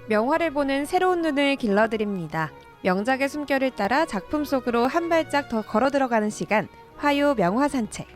명화를 보는 새로운 눈을 길러드립니다. 명작의 숨결을 따라 작품 속으로 한 발짝 더 걸어 들어가는 시간, 화요 명화 산책.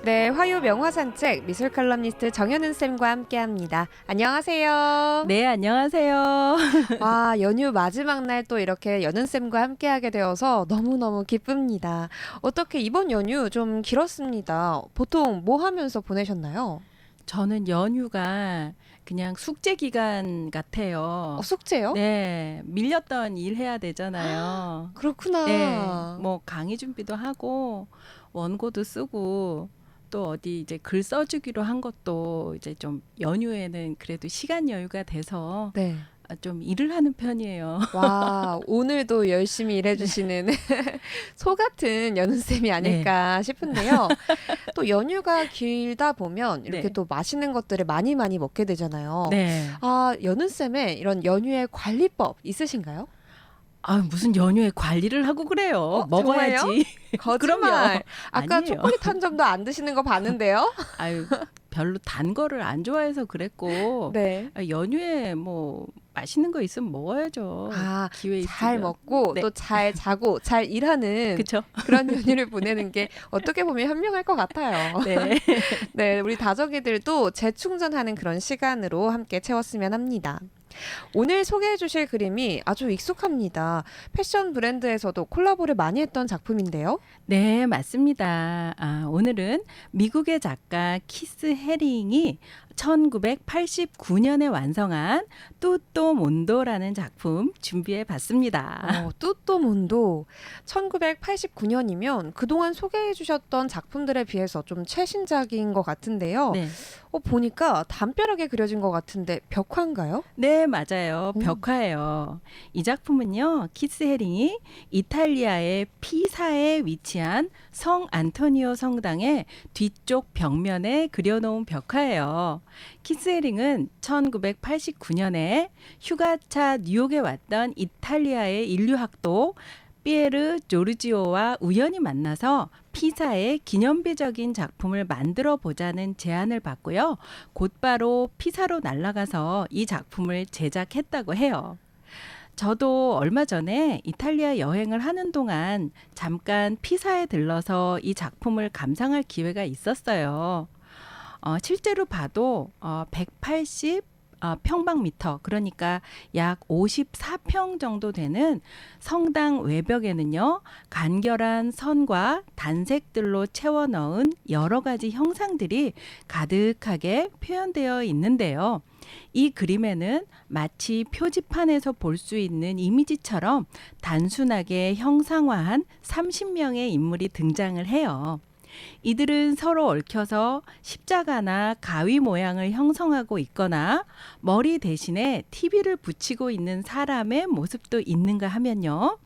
네, 화요 명화 산책 미술 칼럼니스트 정현은 쌤과 함께합니다. 안녕하세요. 네, 안녕하세요. 와, 연휴 마지막 날 또 이렇게 연은 쌤과 함께하게 되어서 너무너무 기쁩니다. 어떻게 이번 연휴 좀 길었습니다. 보통 뭐 하면서 보내셨나요? 저는 연휴가 그냥 숙제 기간 같아요. 숙제요? 네, 밀렸던 일 해야 되잖아요. 네, 그렇구나. 뭐 강의 준비도 하고 원고도 쓰고 또 어디 이제 글 써주기로 한 것도 이제 좀 연휴에는 그래도 시간 여유가 돼서 네. 좀 일을 하는 편이에요. 와, 오늘도 열심히 일해주시는 소 같은 연은쌤이 네, 아닐까 싶은데요. 또 연휴가 길다 보면 이렇게 네, 또 맛있는 것들을 많이 많이 먹게 되잖아요. 네. 아, 연은쌤의 이런 연휴의 관리법 있으신가요? 아, 무슨 연휴에 관리를 하고 그래요. 정말요? 먹어야지. 그럼요. 거짓말. 아까 아니에요. 초콜릿 한 점도 안 드시는 거 봤는데요? 아유, 별로 단 거를 안 좋아해서 그랬고, 네. 연휴에 뭐 맛있는 거 있으면 먹어야죠. 아, 기회 잘 있으면. 먹고 네, 또 잘 자고 잘 일하는 그쵸? 그런 연휴를 보내는 게 어떻게 보면 현명할 것 같아요. 네. 네, 우리 다정이들도 재충전하는 그런 시간으로 함께 채웠으면 합니다. 오늘 소개해 주실 그림이 아주 익숙합니다. 패션 브랜드에서도 콜라보를 많이 했던 작품인데요. 네, 맞습니다. 오늘은 미국의 작가 키스 헤링이 1989년에 완성한 뚜또 몬도라는 작품 준비해 봤습니다. 뚜또몬도 1989년이면 그동안 소개해 주셨던 작품들에 비해서 좀 최신작인 것 같은데요. 네. 보니까 담벼락에 그려진 것 같은데 벽화인가요? 네, 맞아요. 오. 벽화예요. 이 작품은요, 키스 헤링이 이탈리아의 피사에 위치한 성 안토니오 성당의 뒤쪽 벽면에 그려놓은 벽화예요. 키스 헤링은 1989년에 휴가차 뉴욕에 왔던 이탈리아의 인류학도 피에르 조르지오와 우연히 만나서 피사의 기념비적인 작품을 만들어 보자는 제안을 받고요. 곧바로 피사로 날아가서 이 작품을 제작했다고 해요. 저도 얼마 전에 이탈리아 여행을 하는 동안 잠깐 피사에 들러서 이 작품을 감상할 기회가 있었어요. 실제로 봐도 180 평방미터, 그러니까 약 54평 정도 되는 성당 외벽에는요, 간결한 선과 단색들로 채워 넣은 여러 가지 형상들이 가득하게 표현되어 있는데요. 이 그림에는 마치 표지판에서 볼 수 있는 이미지처럼 단순하게 형상화한 30명의 인물이 등장을 해요. 이들은 서로 얽혀서 십자가나 가위 모양을 형성하고 있거나 머리 대신에 TV를 붙이고 있는 사람의 모습도 있는가 하면요.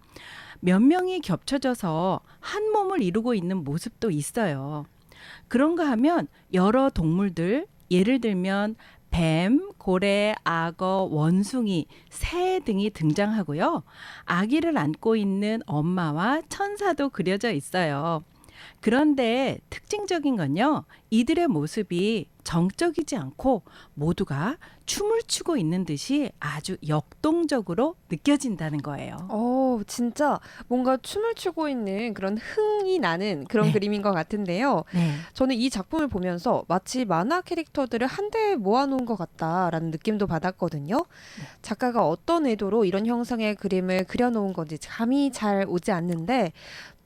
몇 명이 겹쳐져서 한 몸을 이루고 있는 모습도 있어요. 그런가 하면 여러 동물들, 예를 들면 뱀, 고래, 악어, 원숭이, 새 등이 등장하고요. 아기를 안고 있는 엄마와 천사도 그려져 있어요. 그런데 특징적인 건요, 이들의 모습이 정적이지 않고 모두가 춤을 추고 있는 듯이 아주 역동적으로 느껴진다는 거예요. 진짜 뭔가 춤을 추고 있는 그런 흥이 나는 그런 네, 그림인 것 같은데요. 네, 저는 이 작품을 보면서 마치 만화 캐릭터들을 한데에 모아놓은 것 같다라는 느낌도 받았거든요. 작가가 어떤 의도로 이런 형상의 그림을 그려놓은 건지 감이 잘 오지 않는데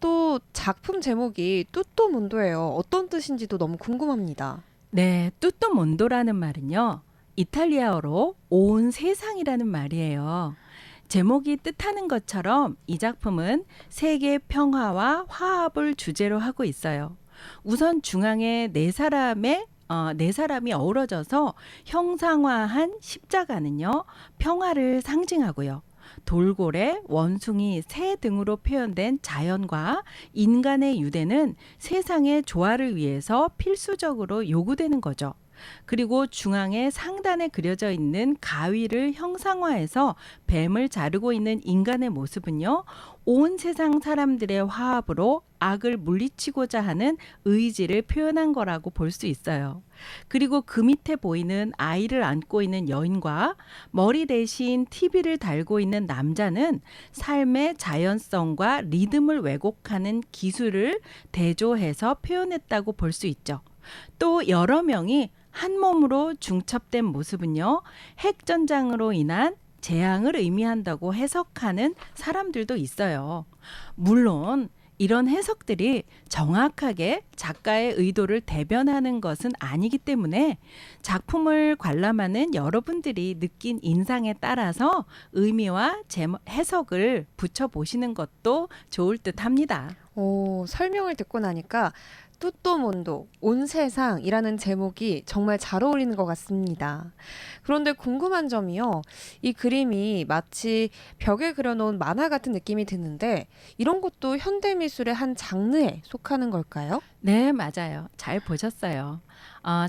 또 작품 제목이 뚜또몬도예요. 어떤 뜻인지도 너무 궁금합니다. 네. 뚜또몬도라는 말은요, 이탈리아어로 온 세상이라는 말이에요. 제목이 뜻하는 것처럼 이 작품은 세계 평화와 화합을 주제로 하고 있어요. 우선 중앙에 네 사람이 어우러져서 형상화한 십자가는요, 평화를 상징하고요. 돌고래, 원숭이, 새 등으로 표현된 자연과 인간의 유대는 세상의 조화를 위해서 필수적으로 요구되는 거죠. 그리고 중앙에 상단에 그려져 있는 가위를 형상화해서 뱀을 자르고 있는 인간의 모습은요, 온 세상 사람들의 화합으로 악을 물리치고자 하는 의지를 표현한 거라고 볼 수 있어요. 그리고 그 밑에 보이는 아이를 안고 있는 여인과 머리 대신 TV를 달고 있는 남자는 삶의 자연성과 리듬을 왜곡하는 기술을 대조해서 표현했다고 볼 수 있죠. 또 여러 명이 한 몸으로 중첩된 모습은요, 핵전장으로 인한 재앙을 의미한다고 해석하는 사람들도 있어요. 물론 이런 해석들이 정확하게 작가의 의도를 대변하는 것은 아니기 때문에 작품을 관람하는 여러분들이 느낀 인상에 따라서 의미와 해석을 붙여보시는 것도 좋을 듯 합니다. 오, 설명을 듣고 나니까 뚜또몬도, 온 세상이라는 제목이 정말 잘 어울리는 것 같습니다. 그런데 궁금한 점이요. 이 그림이 마치 벽에 그려놓은 만화 같은 느낌이 드는데 이런 것도 현대미술의 한 장르에 속하는 걸까요? 네, 맞아요. 잘 보셨어요.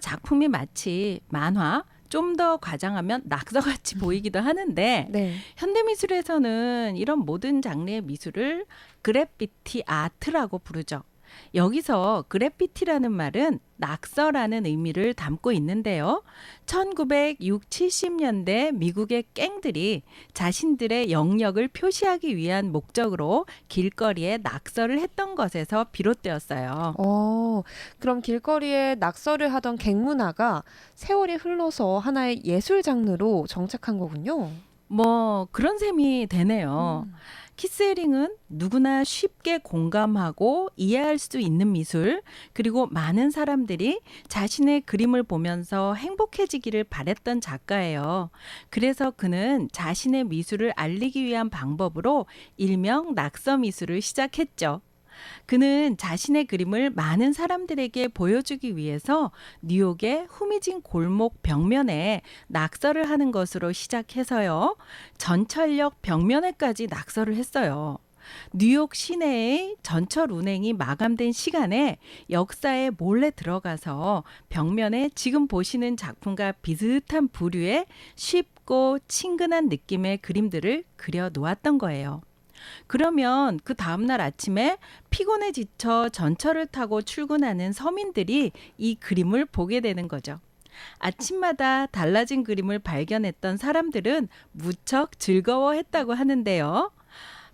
작품이 마치 만화, 좀 더 과장하면 낙서같이 보이기도 하는데 네. 현대미술에서는 이런 모든 장르의 미술을 그래피티 아트라고 부르죠. 여기서 그래피티라는 말은 낙서라는 의미를 담고 있는데요. 1960, 70년대 미국의 갱들이 자신들의 영역을 표시하기 위한 목적으로 길거리에 낙서를 했던 것에서 비롯되었어요. 그럼 길거리에 낙서를 하던 갱문화가 세월이 흘러서 하나의 예술 장르로 정착한 거군요. 뭐 그런 셈이 되네요. 키스헤링은 누구나 쉽게 공감하고 이해할 수 있는 미술, 그리고 많은 사람들이 자신의 그림을 보면서 행복해지기를 바랬던 작가예요. 그래서 그는 자신의 미술을 알리기 위한 방법으로 일명 낙서 미술을 시작했죠. 그는 자신의 그림을 많은 사람들에게 보여주기 위해서 뉴욕의 후미진 골목 벽면에 낙서를 하는 것으로 시작해서요. 전철역 벽면에까지 낙서를 했어요. 뉴욕 시내의 전철 운행이 마감된 시간에 역사에 몰래 들어가서 벽면에 지금 보시는 작품과 비슷한 부류의 쉽고 친근한 느낌의 그림들을 그려 놓았던 거예요. 그러면 그 다음날 아침에 피곤해 지쳐 전철을 타고 출근하는 서민들이 이 그림을 보게 되는 거죠. 아침마다 달라진 그림을 발견했던 사람들은 무척 즐거워했다고 하는데요.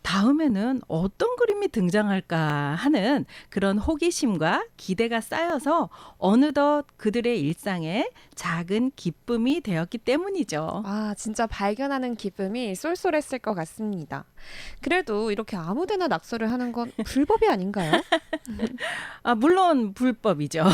다음에는 어떤 그림이 등장할까 하는 그런 호기심과 기대가 쌓여서 어느덧 그들의 일상에 작은 기쁨이 되었기 때문이죠. 아, 진짜 발견하는 기쁨이 쏠쏠했을 것 같습니다. 그래도 이렇게 아무데나 낙서를 하는 건 불법이 아닌가요? 물론 불법이죠.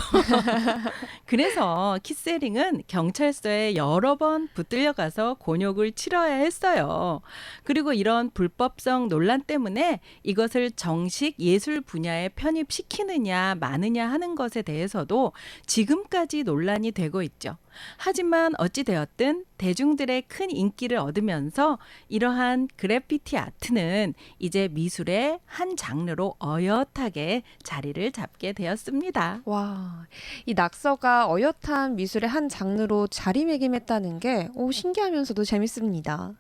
그래서 키스헤링은 경찰서에 여러 번 붙들려 가서 곤욕을 치러야 했어요. 그리고 이런 불법성 논란 때문에 이것을 정식 예술 분야에 편입시키느냐 마느냐 하는 것에 대해서도 지금까지 논란이 되고 있죠. 하지만 어찌되었든 대중들의 큰 인기를 얻으면서 이러한 그래피티 아트는 이제 미술의 한 장르로 어엿하게 자리를 잡게 되었습니다. 와, 이 낙서가 어엿한 미술의 한 장르로 자리매김했다는 게 신기하면서도 재밌습니다.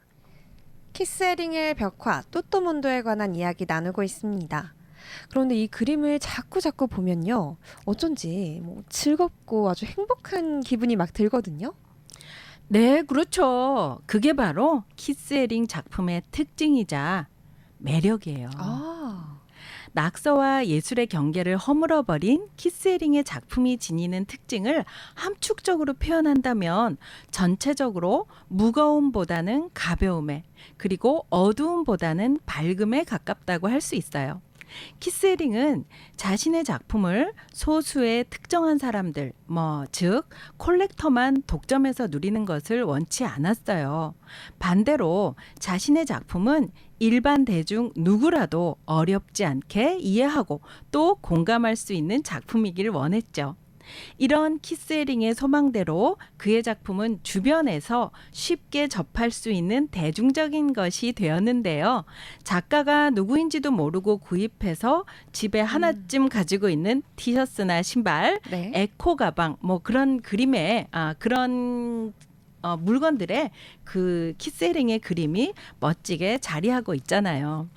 키스헤링의 벽화, 또또몬도에 관한 이야기 나누고 있습니다. 그런데 이 그림을 자꾸 보면요. 어쩐지 즐겁고 아주 행복한 기분이 막 들거든요. 네, 그렇죠. 그게 바로 키스헤링 작품의 특징이자 매력이에요. 아, 낙서와 예술의 경계를 허물어버린 키스헤링의 작품이 지니는 특징을 함축적으로 표현한다면 전체적으로 무거움보다는 가벼움에, 그리고 어두움보다는 밝음에 가깝다고 할 수 있어요. 키스헤링은 자신의 작품을 소수의 특정한 사람들, 즉 콜렉터만 독점해서 누리는 것을 원치 않았어요. 반대로 자신의 작품은 일반 대중 누구라도 어렵지 않게 이해하고 또 공감할 수 있는 작품이길 원했죠. 이런 키스헤링의 소망대로 그의 작품은 주변에서 쉽게 접할 수 있는 대중적인 것이 되었는데요. 작가가 누구인지도 모르고 구입해서 집에 하나쯤 가지고 있는 티셔츠나 신발, 네. 에코 가방, 뭐 그런 그림에 그런 물건들의 그 키스헤링의 그림이 멋지게 자리하고 있잖아요.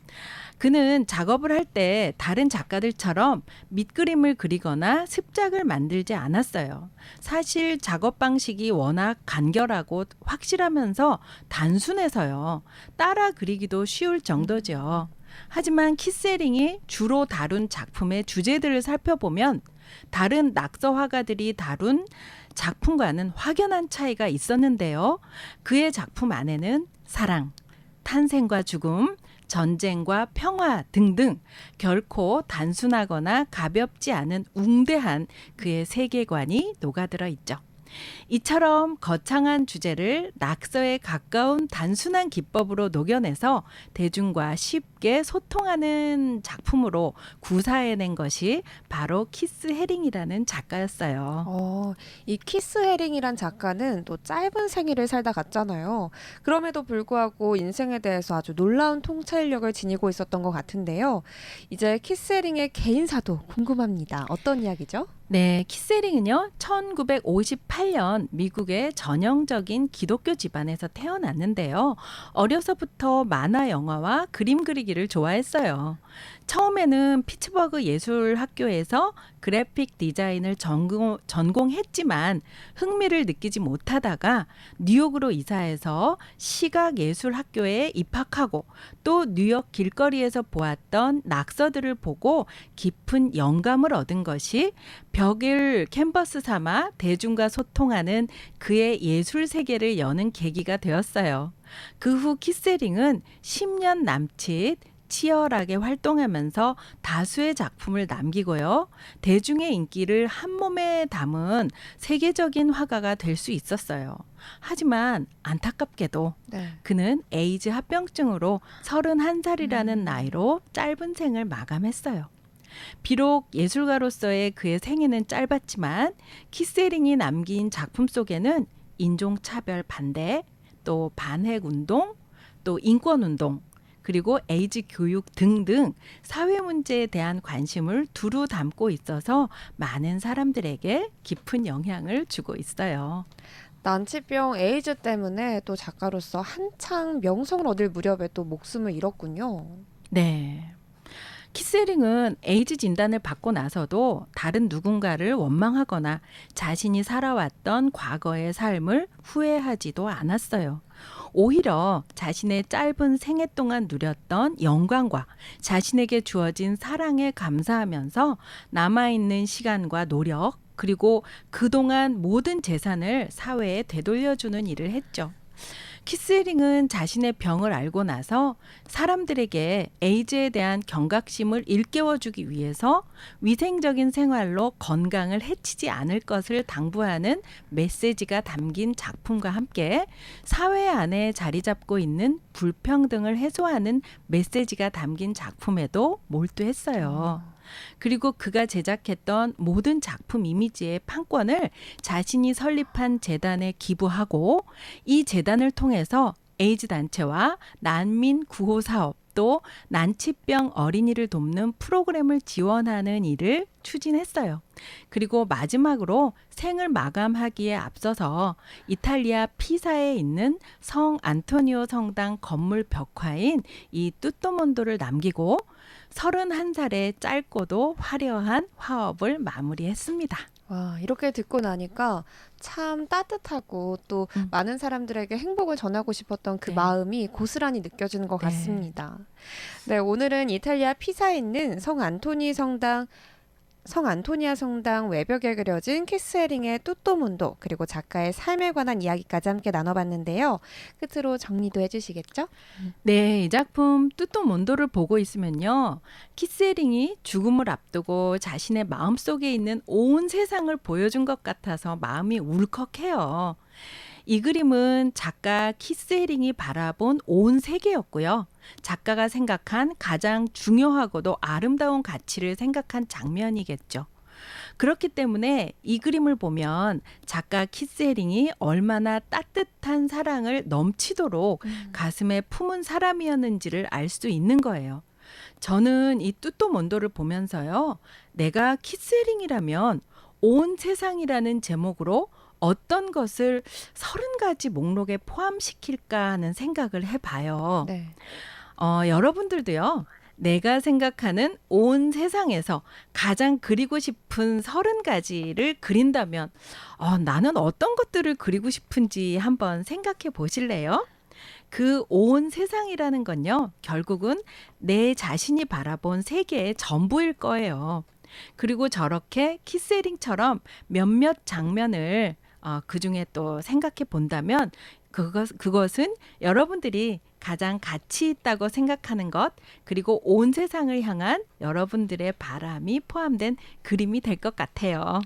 그는 작업을 할 때 다른 작가들처럼 밑그림을 그리거나 습작을 만들지 않았어요. 사실 작업 방식이 워낙 간결하고 확실하면서 단순해서요. 따라 그리기도 쉬울 정도죠. 하지만 키스헤링이 주로 다룬 작품의 주제들을 살펴보면 다른 낙서 화가들이 다룬 작품과는 확연한 차이가 있었는데요. 그의 작품 안에는 사랑, 탄생과 죽음, 전쟁과 평화 등등 결코 단순하거나 가볍지 않은 웅대한 그의 세계관이 녹아들어 있죠. 이처럼 거창한 주제를 낙서에 가까운 단순한 기법으로 녹여내서 대중과 쉽게 소통하는 작품으로 구사해낸 것이 바로 키스 헤링이라는 작가였어요. 이 키스 헤링이란 작가는 또 짧은 생애를 살다 갔잖아요. 그럼에도 불구하고 인생에 대해서 아주 놀라운 통찰력을 지니고 있었던 것 같은데요. 이제 키스 헤링의 개인사도 궁금합니다. 어떤 이야기죠? 네, 키스헤링은요, 1958년 미국의 전형적인 기독교 집안에서 태어났는데요. 어려서부터 만화 영화와 그림 그리기를 좋아했어요. 처음에는 피츠버그 예술학교에서 그래픽 디자인을 전공했지만 흥미를 느끼지 못하다가 뉴욕으로 이사해서 시각예술학교에 입학하고 또 뉴욕 길거리에서 보았던 낙서들을 보고 깊은 영감을 얻은 것이 벽을 캔버스 삼아 대중과 소통하는 그의 예술 세계를 여는 계기가 되었어요. 그 후 키스헤링은 10년 남짓 치열하게 활동하면서 다수의 작품을 남기고요. 대중의 인기를 한 몸에 담은 세계적인 화가가 될 수 있었어요. 하지만 안타깝게도 네. 그는 에이즈 합병증으로 31살이라는 나이로 짧은 생을 마감했어요. 비록 예술가로서의 그의 생애는 짧았지만 키스헤링이 남긴 작품 속에는 인종차별 반대, 또 반핵운동, 또 인권운동, 그리고 에이즈 교육 등등 사회 문제에 대한 관심을 두루 담고 있어서 많은 사람들에게 깊은 영향을 주고 있어요. 난치병 에이즈 때문에 또 작가로서 한창 명성을 얻을 무렵에 또 목숨을 잃었군요. 네. 키스헤링은 에이즈 진단을 받고 나서도 다른 누군가를 원망하거나 자신이 살아왔던 과거의 삶을 후회하지도 않았어요. 오히려 자신의 짧은 생애 동안 누렸던 영광과 자신에게 주어진 사랑에 감사하면서 남아있는 시간과 노력, 그리고 그동안 모든 재산을 사회에 되돌려주는 일을 했죠. 키스헤링은 자신의 병을 알고 나서 사람들에게 에이즈에 대한 경각심을 일깨워주기 위해서 위생적인 생활로 건강을 해치지 않을 것을 당부하는 메시지가 담긴 작품과 함께 사회 안에 자리 잡고 있는 불평등을 해소하는 메시지가 담긴 작품에도 몰두했어요. 그리고 그가 제작했던 모든 작품 이미지의 판권을 자신이 설립한 재단에 기부하고 이 재단을 통해서 에이즈 단체와 난민 구호 사업 또 난치병 어린이를 돕는 프로그램을 지원하는 일을 추진했어요. 그리고 마지막으로 생을 마감하기에 앞서서 이탈리아 피사에 있는 성 안토니오 성당 건물 벽화인 이 뚜토몬도를 남기고 31살의 짧고도 화려한 화업을 마무리했습니다. 와, 이렇게 듣고 나니까 참 따뜻하고 또 많은 사람들에게 행복을 전하고 싶었던 그 네. 마음이 고스란히 느껴지는 것 네. 같습니다. 네, 오늘은 이탈리아 피사에 있는 성 안토니아 성당 외벽에 그려진 키스헤링의 뚜또문도 그리고 작가의 삶에 관한 이야기까지 함께 나눠봤는데요. 끝으로 정리도 해주시겠죠? 네, 이 작품 뚜또몬도를 보고 있으면요. 키스헤링이 죽음을 앞두고 자신의 마음속에 있는 온 세상을 보여준 것 같아서 마음이 울컥해요. 이 그림은 작가 키스헤링이 바라본 온 세계였고요. 작가가 생각한 가장 중요하고도 아름다운 가치를 생각한 장면이겠죠. 그렇기 때문에 이 그림을 보면 작가 키스헤링이 얼마나 따뜻한 사랑을 넘치도록 가슴에 품은 사람이었는지를 알 수 있는 거예요. 저는 이 뚜또몬도를 보면서요. 내가 키스헤링이라면 온 세상이라는 제목으로 어떤 것을 30가지 목록에 포함시킬까 하는 생각을 해봐요. 네. 여러분들도요. 내가 생각하는 온 세상에서 가장 그리고 싶은 30가지를 그린다면 나는 어떤 것들을 그리고 싶은지 한번 생각해 보실래요? 그 온 세상이라는 건요. 결국은 내 자신이 바라본 세계의 전부일 거예요. 그리고 저렇게 키스헤링처럼 몇몇 장면을 그중에 또 생각해 본다면 그것은 여러분들이 가장 가치 있다고 생각하는 것, 그리고 온 세상을 향한 여러분들의 바람이 포함된 그림이 될 것 같아요.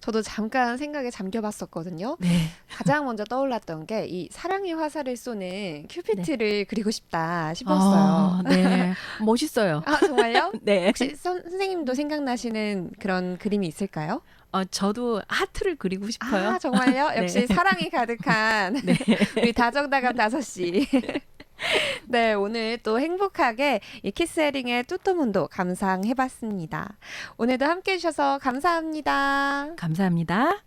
저도 잠깐 생각에 잠겨봤었거든요. 네. 가장 먼저 떠올랐던 게 이 사랑의 화살을 쏘는 큐피트를 그리고 싶다 싶었어요. 네. 멋있어요. 정말요? 네. 혹시 선생님도 생각나시는 그런 그림이 있을까요? 저도 하트를 그리고 싶어요. 정말요? 네. 역시 사랑이 가득한 네. 우리 다정다감 5시. 네, 오늘 또 행복하게 이 키스헤링의 뚜또몬도 감상해봤습니다. 오늘도 함께 해주셔서 감사합니다. 감사합니다.